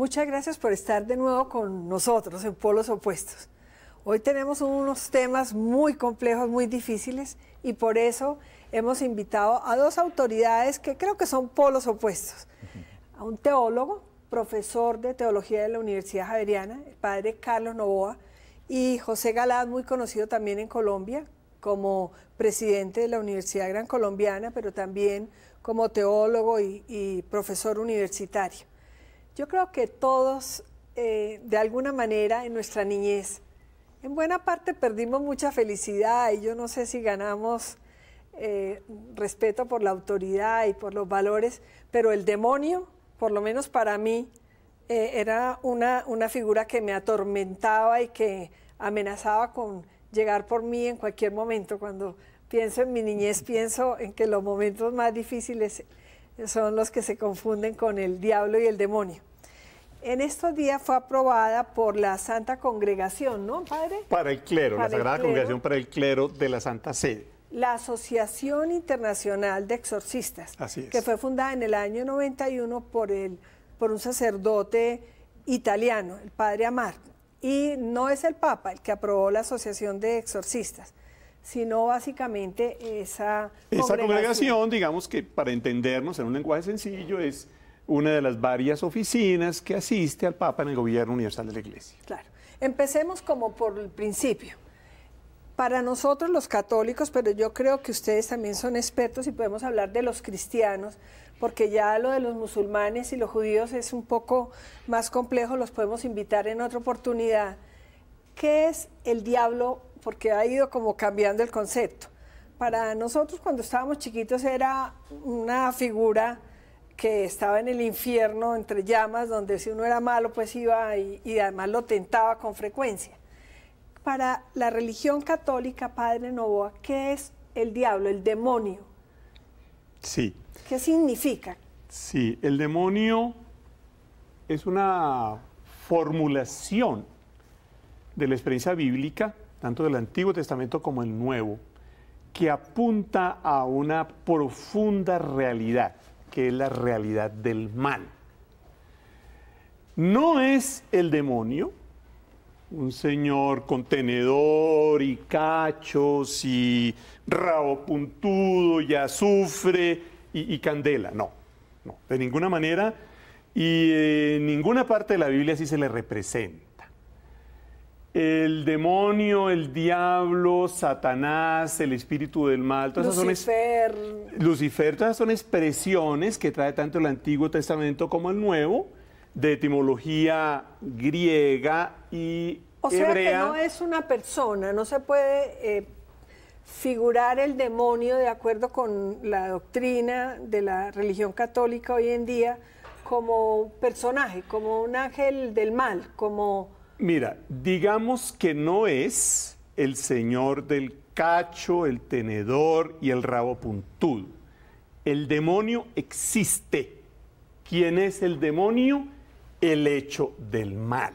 Muchas gracias por estar de nuevo con nosotros en Polos Opuestos. Hoy tenemos unos temas muy complejos, muy difíciles, y por eso hemos invitado a dos autoridades que creo que son polos opuestos. A un teólogo, profesor de teología de la Universidad Javeriana, el padre Carlos Novoa, y José Galaz, muy conocido también en Colombia, como presidente de la Universidad Gran Colombiana, pero también como teólogo y profesor universitario. Yo creo que todos, de alguna manera, en nuestra niñez, en buena parte perdimos mucha felicidad, y yo no sé si ganamos respeto por la autoridad y por los valores, pero el demonio, por lo menos para mí, era una figura que me atormentaba y que amenazaba con llegar por mí en cualquier momento. Cuando pienso en mi niñez, pienso en que los momentos más difíciles son los que se confunden con el diablo y el demonio. En estos días fue aprobada por la Santa Congregación, ¿no, padre? Para el clero, la Sagrada Congregación para el Clero de la Santa Sede. La Asociación Internacional de Exorcistas, Así es, que fue fundada en el año 91 por un sacerdote italiano, el padre Amar. Y no es el Papa el que aprobó la Asociación de Exorcistas, sino básicamente esa congregación, digamos que para entendernos en un lenguaje sencillo, es una de las varias oficinas que asiste al Papa en el gobierno universal de la Iglesia. Claro. Empecemos como por el principio. Para nosotros los católicos, pero yo creo que ustedes también son expertos y podemos hablar de los cristianos, porque ya lo de los musulmanes y los judíos es un poco más complejo, los podemos invitar en otra oportunidad. ¿Qué es el diablo? Porque ha ido como cambiando el concepto. Para nosotros cuando estábamos chiquitos era una figura que estaba en el infierno entre llamas, donde si uno era malo pues iba y además lo tentaba con frecuencia. Para la religión católica, padre Novoa, ¿qué es el diablo, el demonio? Sí. ¿Qué significa? Sí, el demonio es una formulación de la experiencia bíblica, tanto del Antiguo Testamento como el Nuevo, que apunta a una profunda realidad, que es la realidad del mal. No es el demonio un señor con tenedor y cachos y rabo puntudo y azufre y candela. No, no, de ninguna manera, y en ninguna parte de la Biblia así se le representa. El demonio, el diablo, Satanás, el espíritu del mal, todas Lucifer, todas son expresiones que trae tanto el Antiguo Testamento como el Nuevo, de etimología griega y hebrea. O sea que no es una persona, no se puede figurar el demonio de acuerdo con la doctrina de la religión católica hoy en día como personaje, como un ángel del mal, como... Mira, digamos que no es el señor del cacho, el tenedor y el rabo puntudo. El demonio existe. ¿Quién es el demonio? El hecho del mal.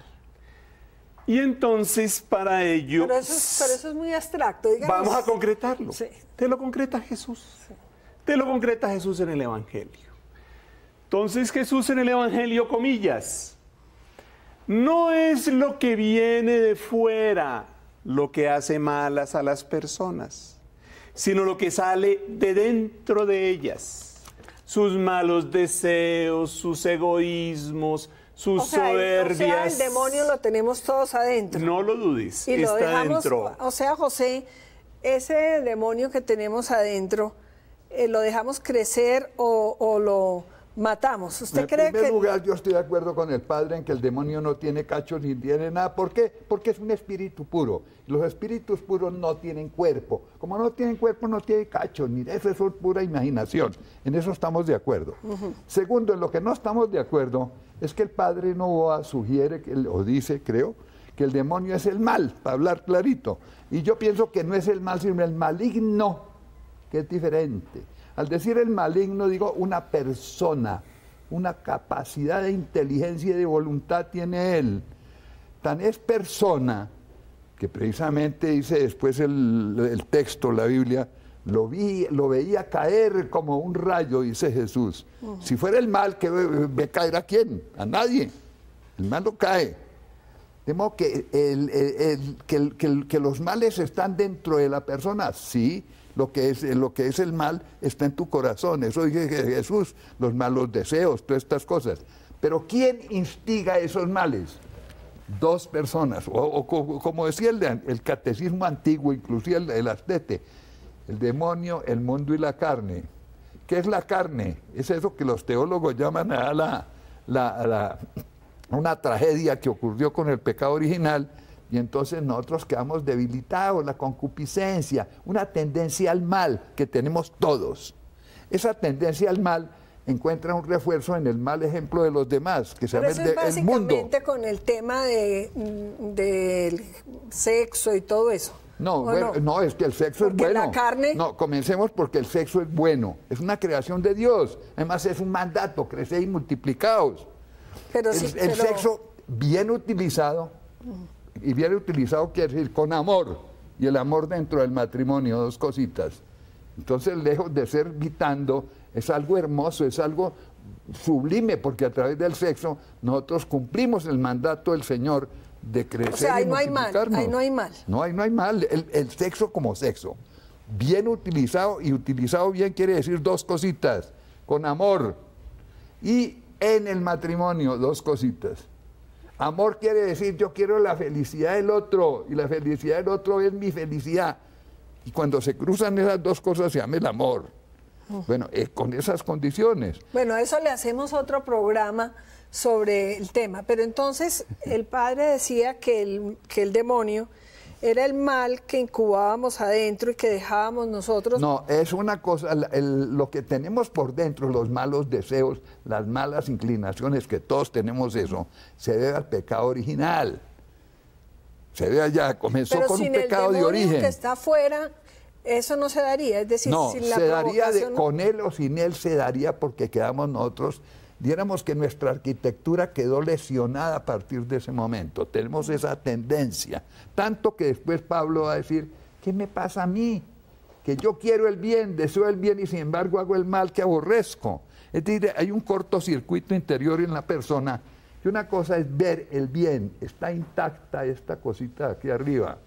Y entonces para ello... Pero eso es muy abstracto, digamos. Vamos a concretarlo. Sí. Te lo concreta Jesús. Sí. Te lo concreta Jesús en el Evangelio. Entonces Jesús en el Evangelio, comillas, no es lo que viene de fuera lo que hace malas a las personas, sino lo que sale de dentro de ellas. Sus malos deseos, sus egoísmos, sus soberbias. O sea, el demonio lo tenemos todos adentro. No lo dudes, y lo está dejamos, dentro. O sea, José, ese demonio que tenemos adentro, ¿lo dejamos crecer o lo matamos? ¿Usted cree que...? En primer lugar, yo estoy de acuerdo con el padre en que el demonio no tiene cachos ni tiene nada. ¿Por qué? Porque es un espíritu puro. Los espíritus puros no tienen cuerpo. Como no tienen cuerpo, no tienen cachos, ni eso es pura imaginación. En eso estamos de acuerdo. Segundo, en lo que no estamos de acuerdo es que el padre Novoa sugiere, o dice, creo, que el demonio es el mal, para hablar clarito. Y yo pienso que no es el mal, sino el maligno, que es diferente. Al decir el maligno, digo una persona, una capacidad de inteligencia y de voluntad tiene él. Tan es persona, que precisamente dice después el texto, la Biblia, lo veía caer como un rayo, dice Jesús. Si fuera el mal, ¿que ve caer a quién? A nadie. El malo cae. De modo que, que los males están dentro de la persona, sí. Lo que es el mal está en tu corazón. Eso dice Jesús, los malos deseos, todas estas cosas. Pero ¿quién instiga esos males? Dos personas. O como decía el catecismo antiguo, inclusive el Astete, el demonio, el mundo y la carne. ¿Qué es la carne? Es eso que los teólogos llaman una tragedia que ocurrió con el pecado original, y entonces nosotros quedamos debilitados, la concupiscencia, una tendencia al mal que tenemos todos. Esa tendencia al mal encuentra un refuerzo en el mal ejemplo de los demás, que se llama el mundo. Básicamente con el tema del sexo y todo eso. No, bueno, no, es que el sexo es bueno. La carne... No, comencemos porque el sexo es bueno. Es una creación de Dios. Además es un mandato, creced y multiplicaos. Pero el sexo bien utilizado, y bien utilizado quiere decir con amor, y el amor dentro del matrimonio, dos cositas. Entonces, lejos de ser gritando, es algo hermoso, es algo sublime, porque a través del sexo nosotros cumplimos el mandato del Señor de crecer. O sea, ahí y no hay mal, ahí no hay mal. No, ahí no hay mal. El sexo como sexo, bien utilizado, y utilizado bien quiere decir dos cositas, con amor. Y en el matrimonio, dos cositas. Amor quiere decir yo quiero la felicidad del otro, y la felicidad del otro es mi felicidad. Y cuando se cruzan esas dos cosas se llama el amor. Bueno, con esas condiciones. Bueno, a eso le hacemos otro programa sobre el tema. Pero entonces el padre decía que el demonio era el mal que incubábamos adentro y que dejábamos nosotros. No, es una cosa, lo que tenemos por dentro, los malos deseos, las malas inclinaciones, que todos tenemos eso, se debe al pecado original. Se debe allá, comenzó con un pecado de origen. Pero que está afuera, eso no se daría, es decir, no, sin la se daría provocación... con él o sin él se daría porque quedamos nosotros, diéramos que nuestra arquitectura quedó lesionada a partir de ese momento. Tenemos esa tendencia, tanto que después Pablo va a decir, ¿qué me pasa a mí? Que yo quiero el bien, deseo el bien y sin embargo hago el mal que aborrezco. Es decir, hay un cortocircuito interior en la persona, y una cosa es ver el bien, está intacta esta cosita aquí arriba.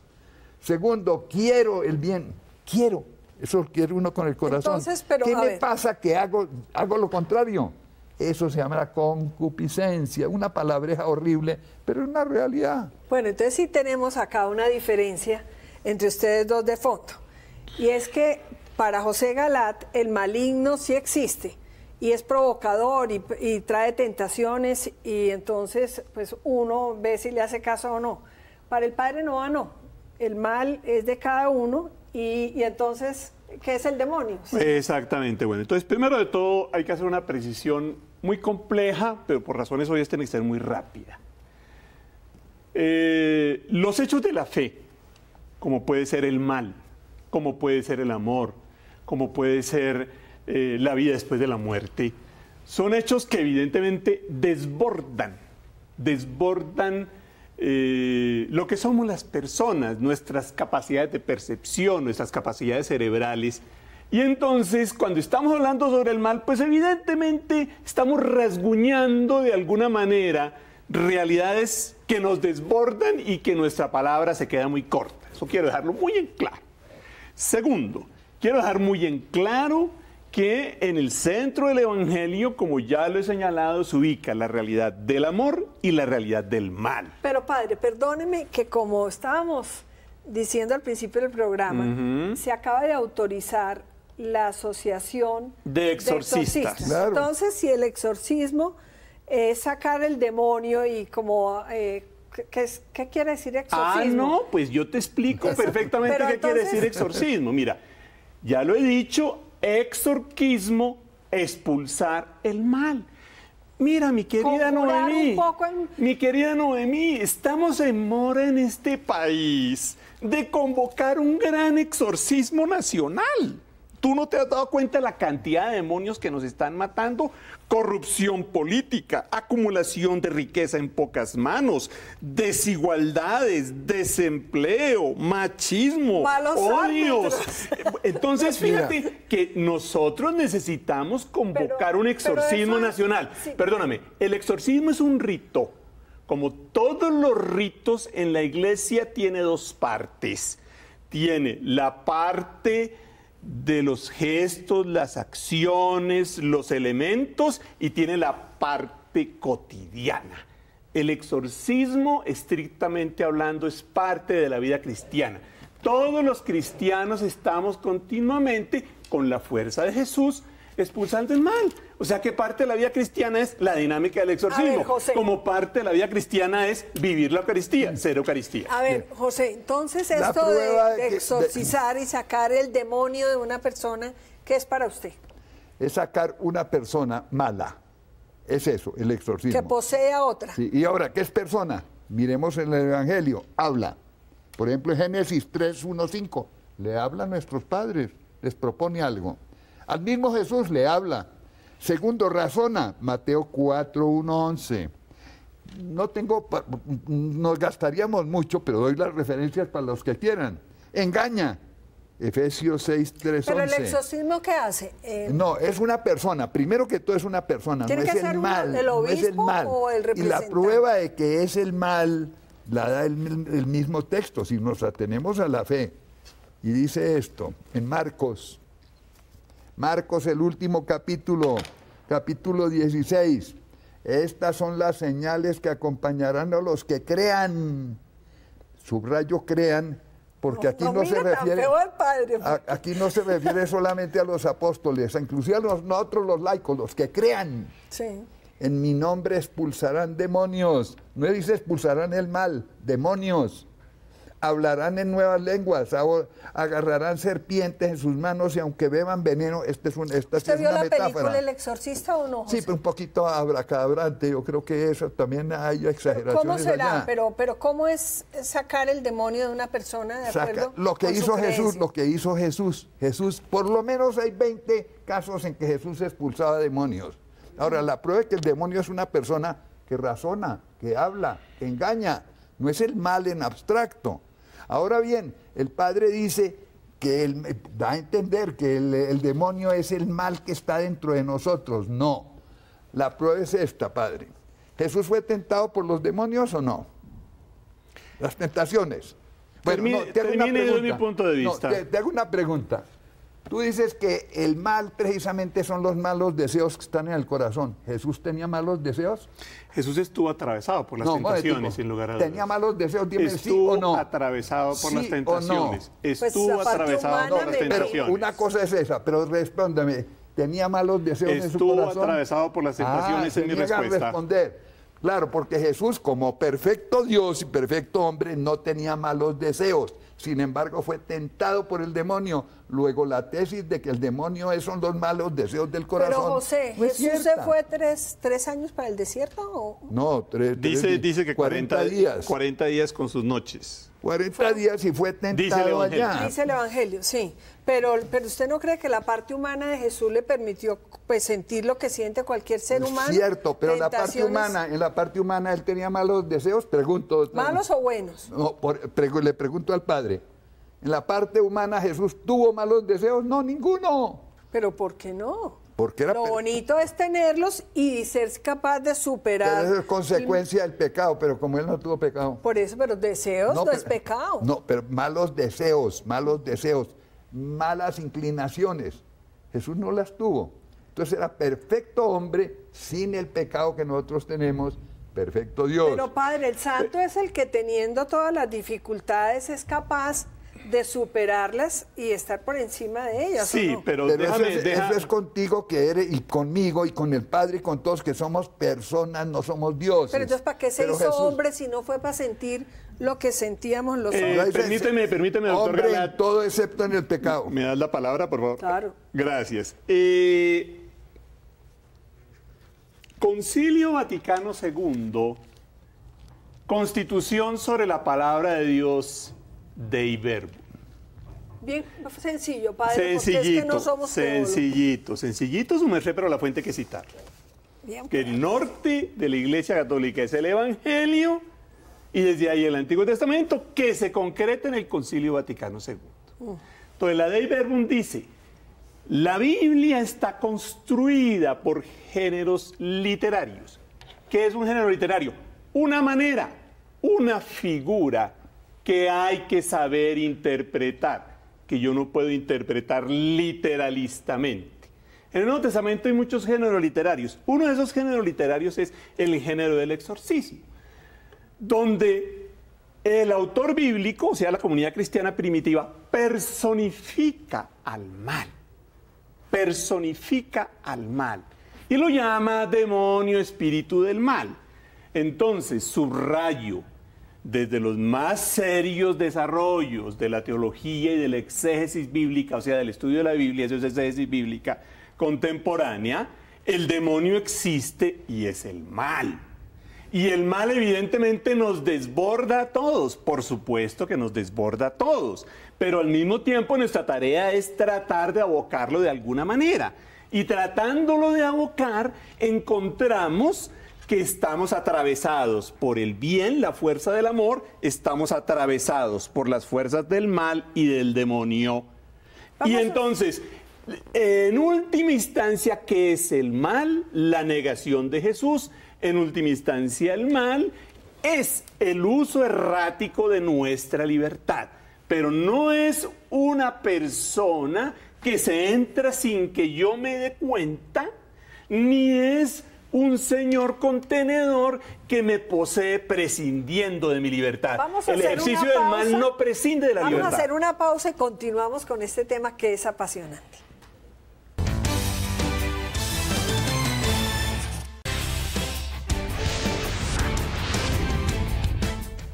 Segundo, quiero el bien, quiero, eso quiere uno con el corazón. Entonces, pero, ¿qué me pasa que hago lo contrario? Eso se llama la concupiscencia, una palabreja horrible, pero es una realidad. Bueno, entonces sí tenemos acá una diferencia entre ustedes dos de fondo. Y es que para José Galat el maligno sí existe y es provocador y trae tentaciones, y entonces pues uno ve si le hace caso o no. Para el padre no, no. El mal es de cada uno y entonces, ¿qué es el demonio? Sí. Exactamente. Bueno, entonces primero de todo hay que hacer una precisión muy compleja, pero por razones obvias tiene que ser muy rápida. Los hechos de la fe, como puede ser el mal, como puede ser el amor, como puede ser la vida después de la muerte, son hechos que evidentemente desbordan lo que somos las personas, nuestras capacidades de percepción, nuestras capacidades cerebrales. Y entonces, cuando estamos hablando sobre el mal, pues evidentemente estamos rasguñando de alguna manera realidades que nos desbordan y que nuestra palabra se queda muy corta. Eso quiero dejarlo muy en claro. Segundo, quiero dejar muy en claro que en el centro del Evangelio, como ya lo he señalado, se ubica la realidad del amor y la realidad del mal. Pero padre, perdóneme que como estábamos diciendo al principio del programa, se acaba de autorizar la asociación de exorcistas. Claro. Entonces, si el exorcismo es sacar el demonio y como... ¿Qué quiere decir exorcismo? Ah, no, pues yo te explico perfectamente qué quiere decir exorcismo. Mira, ya lo he dicho, exorcismo, expulsar el mal. Mira, mi querida Noemí, mi querida Noemí, estamos en mora en este país de convocar un gran exorcismo nacional. ¿Tú no te has dado cuenta de la cantidad de demonios que nos están matando? Corrupción política, acumulación de riqueza en pocas manos, desigualdades, desempleo, machismo, odios. Entonces, fíjate que nosotros necesitamos convocar un exorcismo nacional. Sí. Perdóname, el exorcismo es un rito como todos los ritos en la iglesia, tiene dos partes. Tiene la parte de los gestos, las acciones, los elementos, y tiene la parte cotidiana. El exorcismo, estrictamente hablando, es parte de la vida cristiana. Todos los cristianos estamos continuamente con la fuerza de Jesús expulsando el mal. O sea que parte de la vida cristiana es la dinámica del exorcismo. A ver, José. Como parte de la vida cristiana es vivir la Eucaristía, ser Eucaristía. A ver, José, entonces La esto prueba de exorcizar y sacar el demonio de una persona, ¿qué es para usted? Es sacar una persona mala. Es eso, el exorcismo. Que posee a otra. Sí, y ahora, ¿qué es persona? Miremos en el Evangelio, habla. Por ejemplo, en Génesis 3, 1, 5, le habla a nuestros padres, les propone algo. Al mismo Jesús le habla. Segundo, razona, Mateo 4, 1, 11. Nos gastaríamos mucho, pero doy las referencias para los que quieran. Engaña, Efesios 6, 3, 11. Pero el exorcismo, ¿qué hace? No, es una persona. Primero que todo es una persona, no ¿Tiene es que el ser mal. el No es el obispo mal. o el Y la representante? prueba de que es el mal la da el mismo texto, si nos atenemos a la fe. Y dice esto en Marcos. Marcos, el último capítulo 16. Estas son las señales que acompañarán a los que crean. Subrayo crean, porque aquí no se mira, tan refiere. feo al padre. Aquí no se refiere solamente a los apóstoles, inclusive a nosotros los laicos, los que crean. Sí. En mi nombre expulsarán demonios. No dice expulsarán el mal, demonios. Hablarán en nuevas lenguas, agarrarán serpientes en sus manos y aunque beban veneno, esta sí ¿Usted es vio una la metáfora. película El Exorcista o no, José? Sí, pero un poquito abracadabrante, yo creo que eso también hay exageraciones ¿Cómo será? allá. Pero ¿cómo es sacar el demonio de una persona de acuerdo Lo que con su hizo Jesús, creencia? lo que hizo Jesús. Jesús, por lo menos hay 20 casos en que Jesús expulsaba demonios. Ahora, la prueba de que el demonio es una persona que razona, que habla, que engaña. No es el mal en abstracto. Ahora bien, el Padre dice que da a entender que el demonio es el mal que está dentro de nosotros. No. La prueba es esta, Padre. ¿Jesús fue tentado por los demonios o no? Las tentaciones. Termine desde mi punto de vista. Te hago una pregunta. Tú dices que el mal precisamente son los malos deseos que están en el corazón. ¿Jesús tenía malos deseos? Jesús estuvo atravesado por las tentaciones, sin lugar a dudas. ¿Tenía malos deseos? Dime sí Estuvo o no. atravesado por ¿Sí las tentaciones. o no? Estuvo Pues, aparte atravesado humana, por las pero tentaciones. Pero una cosa es esa, pero respóndame. ¿Tenía malos deseos en su Estuvo corazón? atravesado por las tentaciones, se es mi niega a respuesta. responder. Claro, porque Jesús, como perfecto Dios y perfecto hombre, no tenía malos deseos. Sin embargo, fue tentado por el demonio. Luego, la tesis de que el demonio son los malos deseos del corazón. Pero José, no es ¿Jesús se cierta. fue tres años para el desierto? ¿O? No, Dice que 40 días. 40 días con sus noches. 40 días y fue Dice el tentado Evangelio. allá. Dice el Evangelio, sí. Pero usted no cree que la parte humana de Jesús le permitió pues, sentir lo que siente cualquier ser humano. Es cierto, pero en la parte Tentaciones, humana, él tenía malos deseos, pregunto. ¿malos o buenos? No, le pregunto al Padre. En la parte humana, ¿Jesús tuvo malos deseos? No, ninguno. Pero ¿por qué no? Porque era Lo bonito es tenerlos y ser capaz de superar. Pero eso es consecuencia del pecado, pero como él no tuvo pecado. Por eso, pero deseos no, es pero- pecado. No, pero malos deseos, malas inclinaciones. Jesús no las tuvo. Entonces era perfecto hombre sin el pecado que nosotros tenemos, perfecto Dios. Pero Padre, el santo es el que teniendo todas las dificultades es capaz de superarlas y estar por encima de ellas. ¿o Sí, no? pero Pero déjame... eso es contigo que eres, y conmigo, y con el Padre, y con todos, que somos personas, no somos dioses. Pero entonces, ¿para qué se Pero hizo Jesús- hombre si no fue para sentir lo que sentíamos los hombres? Ahí dice, permíteme, doctor hombre en Galat. todo excepto en el pecado. ¿Me das la palabra, por favor? Claro. Gracias. Concilio Vaticano II, Constitución sobre la Palabra de Dios, Dei Verbum. Bien sencillo, Padre, porque es que Sencillito, no somos teólogos. sencillito, su merced, pero la fuente que citar. Bien, Que el norte de la Iglesia Católica es el Evangelio y desde ahí el Antiguo Testamento que se concreta en el Concilio Vaticano II. Entonces la Dei Verbum dice, la Biblia está construida por géneros literarios. ¿Qué es un género literario? una manera, una figura que hay que saber interpretar, que yo no puedo interpretar literalistamente. En el Nuevo Testamento hay muchos géneros literarios. Uno de esos géneros literarios es el género del exorcismo, donde el autor bíblico, o sea, la comunidad cristiana primitiva, personifica al mal. Personifica al mal. Y lo llama demonio, espíritu del mal. Entonces, subrayo, desde los más serios desarrollos de la teología y de la exégesis bíblica, o sea, del estudio de la Biblia, eso es exégesis bíblica contemporánea, el demonio existe y es el mal. Y el mal evidentemente nos desborda a todos, por supuesto que nos desborda a todos, pero al mismo tiempo nuestra tarea es tratar de abocarlo de alguna manera. Y tratándolo de abocar, encontramos que estamos atravesados por el bien, la fuerza del amor, estamos atravesados por las fuerzas del mal y del demonio. Y entonces, en última instancia, ¿qué es el mal? La negación de Jesús. En última instancia, el mal es el uso errático de nuestra libertad, pero no es una persona que se entra sin que yo me dé cuenta, ni es un señor contenedor que me posee prescindiendo de mi libertad. El ejercicio del mal no prescinde de la libertad. Vamos a hacer una pausa y continuamos con este tema que es apasionante.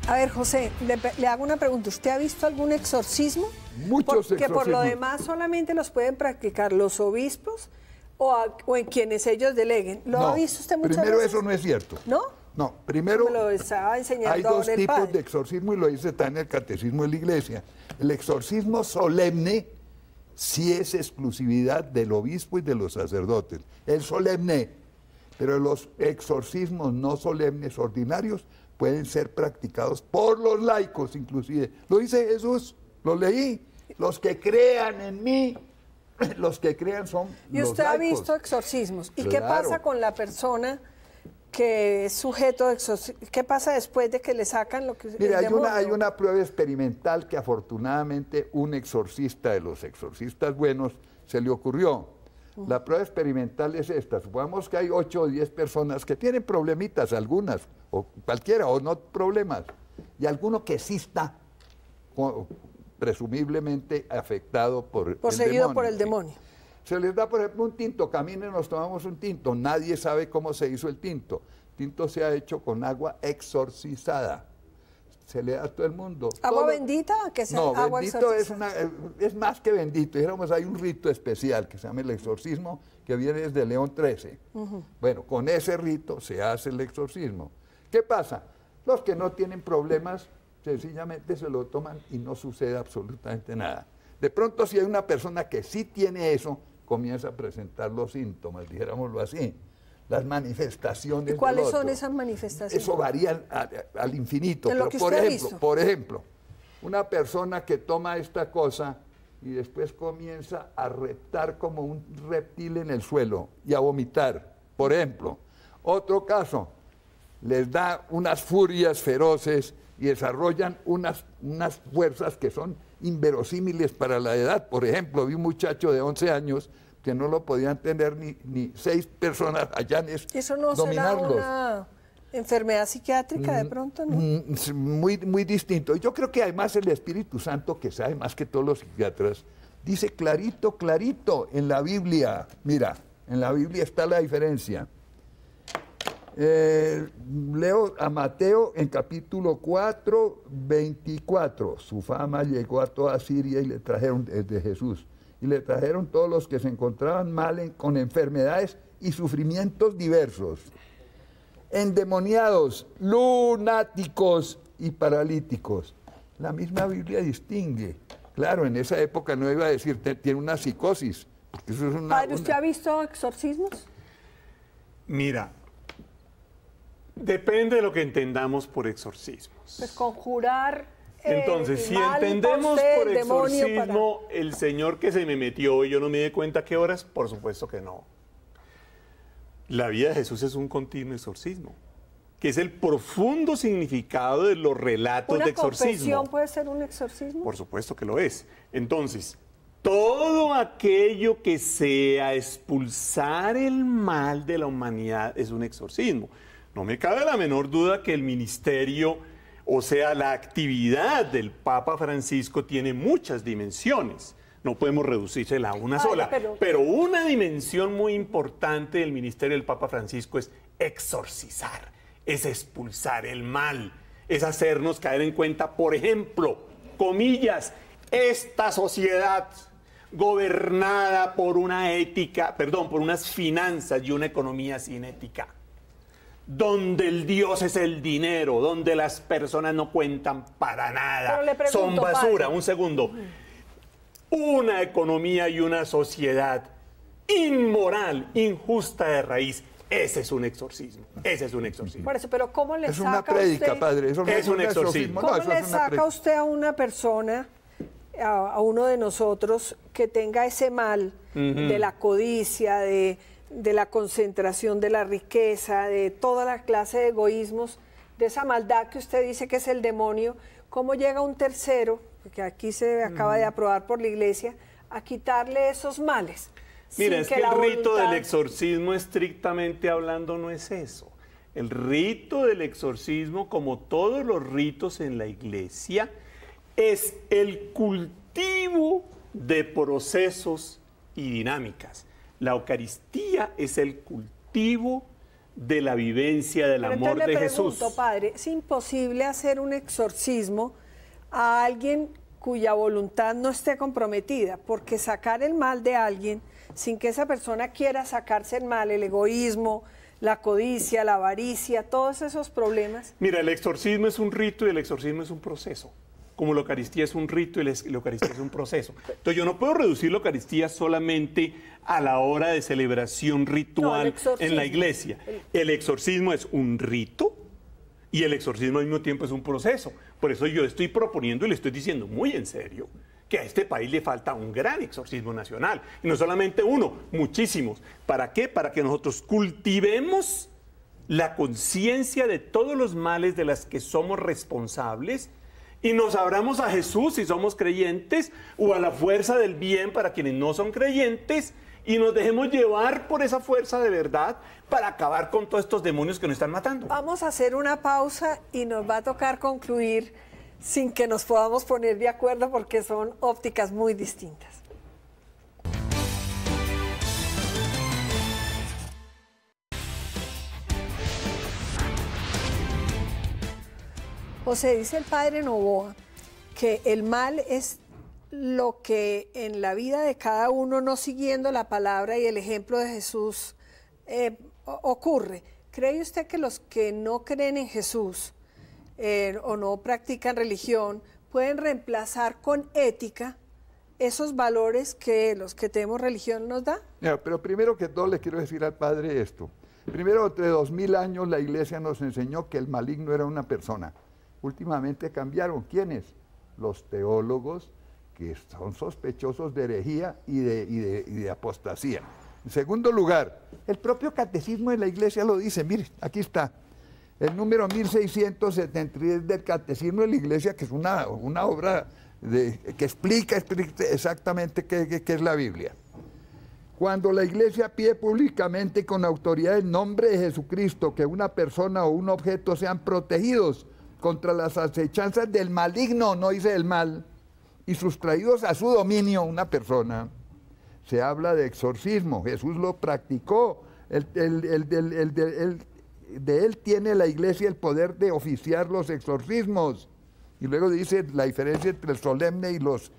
A ver, José, le hago una pregunta. ¿Usted ha visto algún exorcismo? Muchos exorcismos. Que por lo demás solamente los pueden practicar los obispos o en quienes ellos deleguen. ¿Lo ha visto usted muchas veces? Primero, eso no es cierto. ¿No? No, primero, me lo estaba enseñando hay dos el tipos padre. de exorcismo y lo dice también el Catecismo de la Iglesia. El exorcismo solemne sí es exclusividad del obispo y de los sacerdotes. El solemne, pero los exorcismos no solemnes ordinarios pueden ser practicados por los laicos inclusive. Lo dice Jesús, lo leí. Los que crean en mí, los que crean son los laicos. ¿Y usted ha visto exorcismos? ¿Y qué Claro. pasa con la persona que es sujeto de exorcismo? ¿Qué pasa después de que le sacan lo que Mira, el demonio? hay una prueba experimental que afortunadamente un exorcista de los exorcistas buenos se le ocurrió. La prueba experimental es esta. Supongamos que hay 8 o 10 personas que tienen problemitas, algunas, o cualquiera, o no problemas, y alguno que sí está presumiblemente afectado por el Poseído demonio. por el demonio. Se les da, por ejemplo, un tinto, caminen, nos tomamos un tinto. Nadie sabe cómo se hizo el tinto. El tinto se ha hecho con agua exorcizada. Se le da a todo el mundo. ¿Agua bendita? Que sea No, agua bendito exorcizada. es más que bendito. Dijéramos, hay un rito especial que se llama el exorcismo, que viene desde León XIII. Bueno, con ese rito se hace el exorcismo. ¿Qué pasa? Los que no tienen problemas, sencillamente se lo toman y no sucede absolutamente nada. De pronto, si hay una persona que sí tiene eso, comienza a presentar los síntomas, dijéramoslo así, las manifestaciones. ¿Y cuáles del otro. son esas manifestaciones? Eso varía al infinito. De lo Pero que usted ha visto. por ejemplo, una persona que toma esta cosa y después comienza a reptar como un reptil en el suelo y a vomitar, por ejemplo. Otro caso, les da unas furias feroces y desarrollan unas fuerzas que son inverosímiles para la edad. Por ejemplo, vi un muchacho de 11 años que no lo podían tener ni 6 personas allá en ¿Eso no será una enfermedad psiquiátrica de pronto? ¿No? Muy, muy distinto. Yo creo que además el Espíritu Santo, que sabe más que todos los psiquiatras, dice clarito, clarito en la Biblia. Mira, en la Biblia está la diferencia. Leo a Mateo en capítulo 4, 24. Su fama llegó a toda Siria y le trajeron desde Jesús. Y le trajeron todos los que se encontraban mal con enfermedades y sufrimientos diversos. Endemoniados, lunáticos y paralíticos. La misma Biblia distingue. Claro, en esa época no iba a decir, tiene una psicosis. Porque eso es Padre, ¿usted ha visto exorcismos? Mira, depende de lo que entendamos por exorcismos. Pues conjurar. Entonces, si mal entendemos usted, por el demonio exorcismo el Señor que se me metió y yo no me di cuenta a qué horas, por supuesto que no. La vida de Jesús es un continuo exorcismo. que es el profundo significado de los relatos de exorcismo. ¿Una confesión puede ser un exorcismo? Por supuesto que lo es. Entonces, todo aquello que sea expulsar el mal de la humanidad es un exorcismo. No me cabe la menor duda que el ministerio, o sea, la actividad del Papa Francisco tiene muchas dimensiones. No podemos reducírsela a una sola. Pero una dimensión muy importante del ministerio del Papa Francisco es exorcizar, es expulsar el mal, es hacernos caer en cuenta, por ejemplo, comillas, esta sociedad gobernada por una ética, perdón, por unas finanzas y una economía sin ética, donde el Dios es el dinero, donde las personas no cuentan para nada, son basura. Un segundo. Una economía y una sociedad inmoral, injusta de raíz. Ese es un exorcismo. Ese es un exorcismo. Por eso, pero ¿cómo le saca una prédica, usted, padre. Eso no es un exorcismo. ¿Cómo le saca usted a una persona, a uno de nosotros, que tenga ese mal de la codicia, de la concentración de la riqueza, de toda la clase de egoísmos, de esa maldad que usted dice que es el demonio? ¿Cómo llega un tercero, que aquí se acaba de aprobar por la Iglesia, a quitarle esos males? Mira, es que el rito del exorcismo, estrictamente hablando, no es eso. El rito del exorcismo, como todos los ritos en la Iglesia, es el cultivo de procesos y dinámicas. La Eucaristía es el cultivo de la vivencia del amor de Jesús. Padre, ¿es imposible hacer un exorcismo a alguien cuya voluntad no esté comprometida? Porque sacar el mal de alguien sin que esa persona quiera sacarse el mal, el egoísmo, la codicia, la avaricia, todos esos problemas. Mira, el exorcismo es un rito y el exorcismo es un proceso. Como la Eucaristía es un rito y la Eucaristía es un proceso. Entonces yo no puedo reducir la Eucaristía solamente a la hora de celebración ritual en la iglesia. El exorcismo es un rito y el exorcismo al mismo tiempo es un proceso. Por eso yo estoy proponiendo y le estoy diciendo muy en serio que a este país le falta un gran exorcismo nacional. Y no solamente uno, muchísimos. ¿Para qué? Para que nosotros cultivemos la conciencia de todos los males de las que somos responsables y nos abramos a Jesús si somos creyentes o a la fuerza del bien para quienes no son creyentes y nos dejemos llevar por esa fuerza de verdad para acabar con todos estos demonios que nos están matando. Vamos a hacer una pausa y nos va a tocar concluir sin que nos podamos poner de acuerdo porque son ópticas muy distintas. José, dice el padre Novoa que el mal es lo que en la vida de cada uno, no siguiendo la palabra y el ejemplo de Jesús, ocurre. ¿Cree usted que los que no creen en Jesús o no practican religión pueden reemplazar con ética esos valores que los que tenemos religión nos da? Pero primero que todo le quiero decir al padre esto. Primero, entre 2000 años la iglesia nos enseñó que el maligno era una persona. Últimamente cambiaron. ¿Quiénes? Los teólogos, que son sospechosos de herejía y de apostasía. En segundo lugar, el propio catecismo de la iglesia lo dice. Mire, aquí está. El número 1673 del Catecismo de la Iglesia, que es una obra que explica exactamente qué es la Biblia. Cuando la Iglesia pide públicamente y con autoridad en nombre de Jesucristo que una persona o un objeto sean protegidos contra las acechanzas del maligno, no dice del mal, y sustraídos a su dominio una persona, se habla de exorcismo. Jesús lo practicó. De él tiene la iglesia el poder de oficiar los exorcismos. Y luego dice la diferencia entre el solemne y los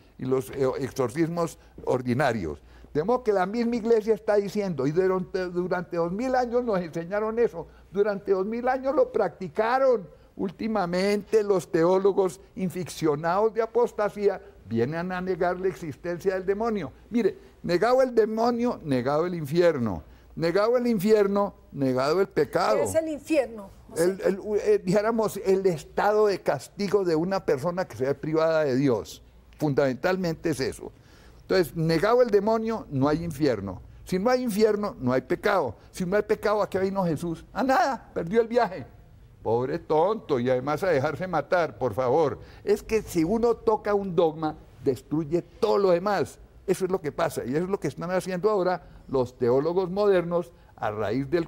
exorcismos ordinarios. De modo que la misma iglesia está diciendo, y durante 2000 años nos enseñaron eso, durante 2000 años lo practicaron. Últimamente los teólogos inficcionados de apostasía vienen a negar la existencia del demonio. Mire, negado el demonio, negado el infierno. Negado el infierno, negado el pecado. ¿Qué es el infierno? Dijéramos, el estado de castigo de una persona que se ve privada de Dios. Fundamentalmente es eso. Entonces, negado el demonio, no hay infierno. Si no hay infierno, no hay pecado. Si no hay pecado, ¿a qué vino Jesús? A nada, perdió el viaje. Pobre tonto, y además a dejarse matar, por favor. Es que si uno toca un dogma, destruye todo lo demás. Eso es lo que pasa, y eso es lo que están haciendo ahora los teólogos modernos a raíz del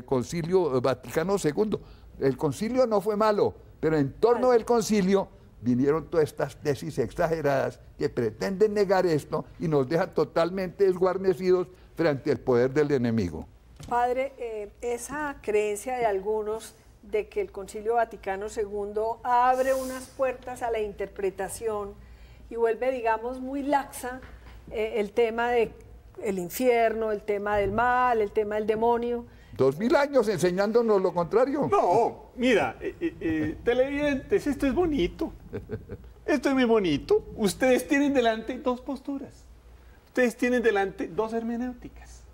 Concilio Vaticano II. El concilio no fue malo, pero en torno del concilio vinieron todas estas tesis exageradas que pretenden negar esto y nos dejan totalmente desguarnecidos frente al poder del enemigo. Padre, esa creencia de algunos de que el Concilio Vaticano II abre unas puertas a la interpretación y vuelve, digamos, muy laxa el tema del infierno, el tema del mal, el tema del demonio. 2000 años enseñándonos lo contrario. No, mira, televidentes, esto es bonito. Esto es muy bonito. Ustedes tienen delante dos posturas. Ustedes tienen delante dos hermenéuticas.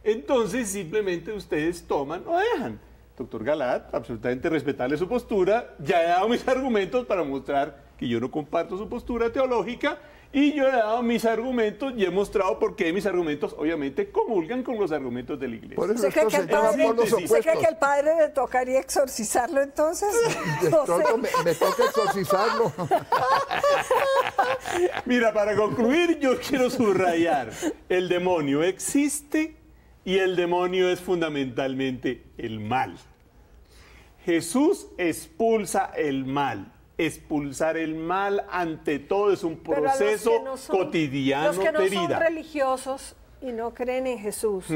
Entonces, simplemente ustedes toman o dejan. Doctor Galat, absolutamente respetable su postura. Ya he dado mis argumentos para mostrar que yo no comparto su postura teológica. Y yo he dado mis argumentos y he mostrado por qué mis argumentos, obviamente, comulgan con los argumentos de la Iglesia. Por eso ¿Usted cree que al padre, ¿usted cree que al padre le tocaría exorcizarlo entonces? De pronto me toca exorcizarlo. Mira, para concluir, yo quiero subrayar, el demonio existe y el demonio es fundamentalmente el mal. Jesús expulsa el mal. Expulsar el mal ante todo es un proceso cotidiano de vida. Los que no son religiosos y no creen en Jesús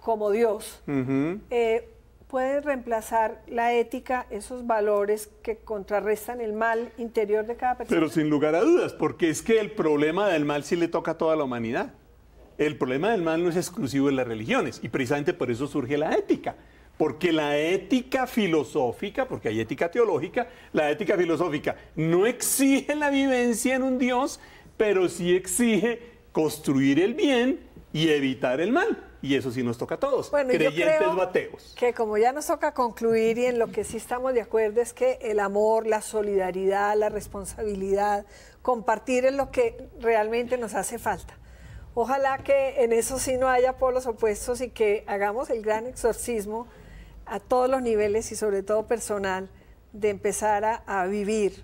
como Dios, pueden reemplazar la ética, esos valores que contrarrestan el mal interior de cada persona. Pero sin lugar a dudas, porque es que el problema del mal sí le toca a toda la humanidad. El problema del mal no es exclusivo de las religiones y precisamente por eso surge la ética. Porque la ética filosófica, porque hay ética teológica, la ética filosófica no exige la vivencia en un Dios, pero sí exige construir el bien y evitar el mal. Y eso sí nos toca a todos, bueno, creyentes o ateos. Que como ya nos toca concluir y en lo que sí estamos de acuerdo es que el amor, la solidaridad, la responsabilidad, compartir es lo que realmente nos hace falta. Ojalá que en eso sí no haya polos opuestos y que hagamos el gran exorcismo a todos los niveles y sobre todo personal, de empezar a vivir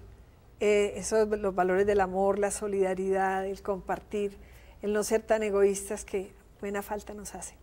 los valores del amor, la solidaridad, el compartir, el no ser tan egoístas que buena falta nos hace.